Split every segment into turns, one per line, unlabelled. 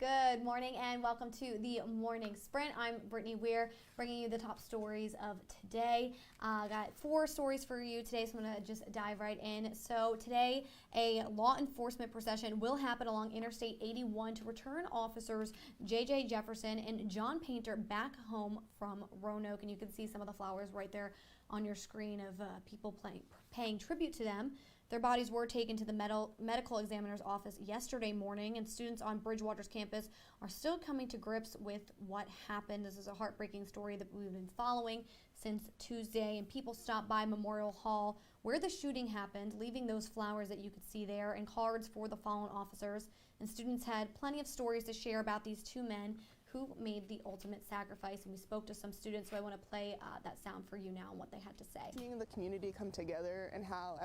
Good morning and welcome to the Morning Sprint. I'm Brittany Weir, bringing you the top stories of today. Got 4 stories for you today, so I'm going to just dive right in. So today, a law enforcement procession will happen along Interstate 81 to return officers J.J. Jefferson and John Painter back home from Roanoke. And you can see some of the flowers right there on your screen of people paying tribute to them. Their bodies were taken to the medical examiner's office yesterday morning, and students on Bridgewater's campus are still coming to grips with what happened. This is a heartbreaking story that we've been following since Tuesday, and people stopped by Memorial Hall where the shooting happened, leaving those flowers that you could see there and cards for the fallen officers. And students had plenty of stories to share about these 2 men who made the ultimate sacrifice. And we spoke to some students, so I want to play that sound for you now and what they had to say.
Seeing the community come together and how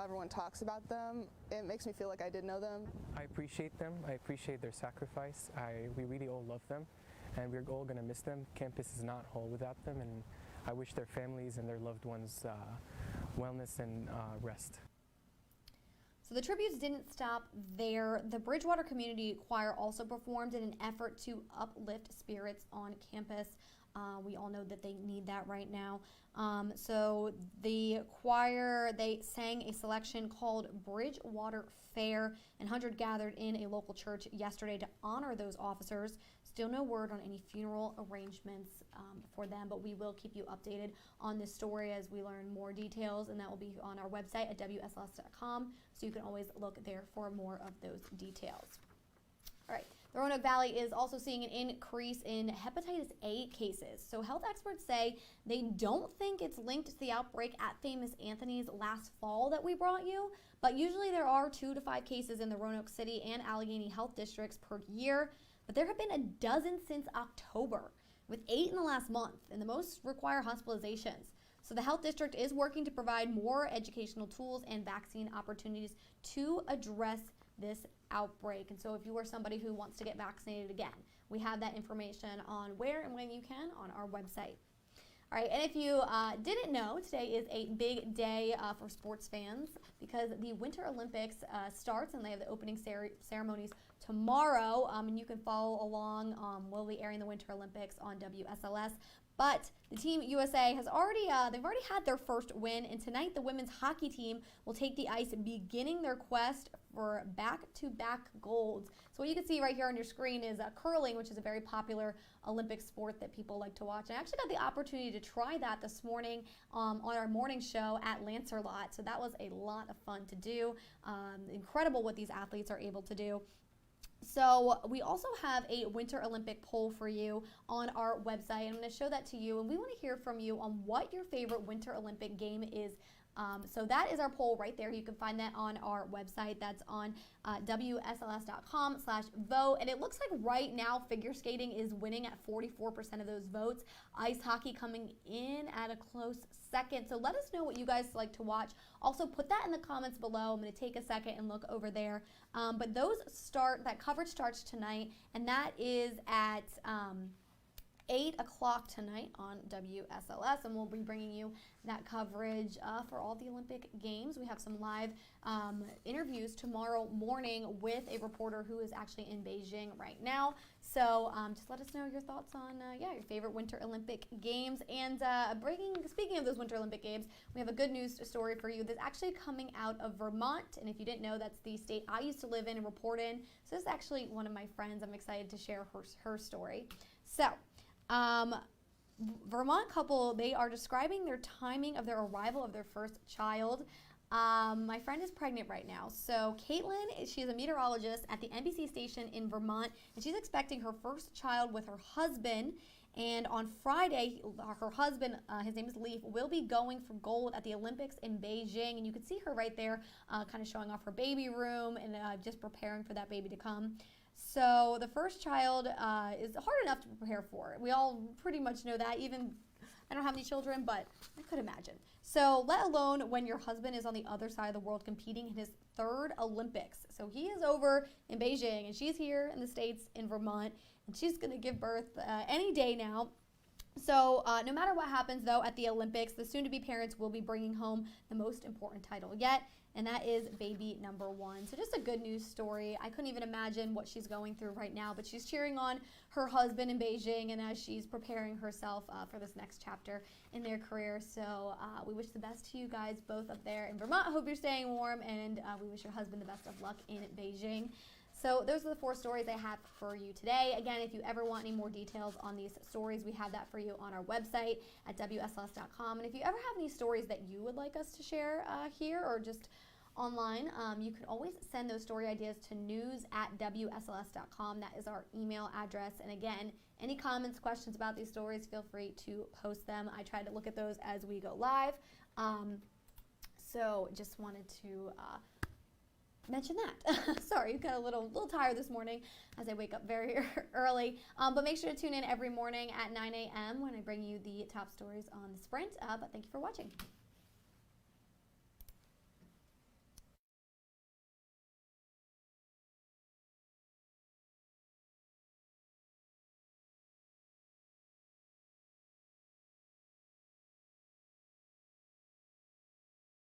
everyone talks about them, it makes me feel like I did know them.
I appreciate them. I appreciate their sacrifice. We really all love them, and we're all going to miss them. Campus is not whole without them, and I wish their families and their loved ones wellness and rest.
So the tributes didn't stop there. The Bridgewater Community Choir also performed in an effort to uplift spirits on campus. We all know that they need that right now. So the choir, they sang a selection called Bridgewater Fair, and 100 gathered in a local church yesterday to honor those officers. Still no word on any funeral arrangements for them, but we will keep you updated on this story as we learn more details, and that will be on our website at WSLS.com, so you can always look there for more of those details. All right. The Roanoke Valley is also seeing an increase in hepatitis A cases. So health experts say they don't think it's linked to the outbreak at Famous Anthony's last fall that we brought you, but usually there are 2 to 5 cases in the Roanoke City and Allegheny health districts per year, but there have been a dozen since October, with 8 in the last month, and the most require hospitalizations. So the health district is working to provide more educational tools and vaccine opportunities to address this outbreak. And so if you are somebody who wants to get vaccinated again, we have that information on where and when you can on our website. All right, and if you didn't know, today is a big day for sports fans because the Winter Olympics starts, and they have the opening ceremonies tomorrow, and you can follow along. We'll be airing the Winter Olympics on WSLS. But the Team USA has they've already had their first win, and tonight the women's hockey team will take the ice, beginning their quest for back-to-back golds. So what you can see right here on your screen is curling, which is a very popular Olympic sport that people like to watch. I actually got the opportunity to try that this morning on our morning show at Lancerlot, so that was a lot of fun to do. Incredible what these athletes are able to do. So we also have a Winter Olympic poll for you on our website. I'm going to show that to you, and we want to hear from you on what your favorite Winter Olympic game is. So that is our poll right there. You can find that on our website. That's on WSLS.com/vote. And it looks like right now figure skating is winning at 44% of those votes. Ice hockey coming in at a close second. So let us know what you guys like to watch. Also put that in the comments below. I'm going to take a second and look over there. But that coverage starts tonight, and that is at 8 o'clock tonight on WSLS, and we'll be bringing you that coverage for all the Olympic Games. We have some live interviews tomorrow morning with a reporter who is actually in Beijing right now. So just let us know your thoughts on your favorite Winter Olympic Games. And speaking of those Winter Olympic Games, we have a good news story for you that's actually coming out of Vermont. And if you didn't know, that's the state I used to live in and report in. So this is actually one of my friends. I'm excited to share her story. So Vermont couple, they are describing their timing of their arrival of their first child. My friend is pregnant right now. So Caitlin, she's a meteorologist at the NBC station in Vermont, and she's expecting her first child with her husband. And on Friday, her husband, his name is Leif, will be going for gold at the Olympics in Beijing. And you can see her right there kind of showing off her baby room and just preparing for that baby to come. So the first child is hard enough to prepare for. We all pretty much know that. Even I don't have any children, but I could imagine. So let alone when your husband is on the other side of the world competing in his 3rd Olympics. So he is over in Beijing, and she's here in the States in Vermont, and she's going to give birth any day now. So no matter what happens, though, at the Olympics, the soon-to-be parents will be bringing home the most important title yet. and that is baby number 1. So just a good news story. I couldn't even imagine what she's going through right now, but she's cheering on her husband in Beijing, and as she's preparing herself for this next chapter in their career. So we wish the best to you guys both up there in Vermont. I hope you're staying warm, and we wish your husband the best of luck in Beijing. So those are the 4 stories I have for you today. Again, if you ever want any more details on these stories, we have that for you on our website at WSLS.com. And if you ever have any stories that you would like us to share here or just online, you can always send those story ideas to news@WSLS.com. That is our email address. And again, any comments, questions about these stories, feel free to post them. I try to look at those as we go live. So just wanted to mention that. Sorry, got a little tired this morning as I wake up very early. But make sure to tune in every morning at 9 a.m. when I bring you the top stories on the Sprint. But thank you for watching.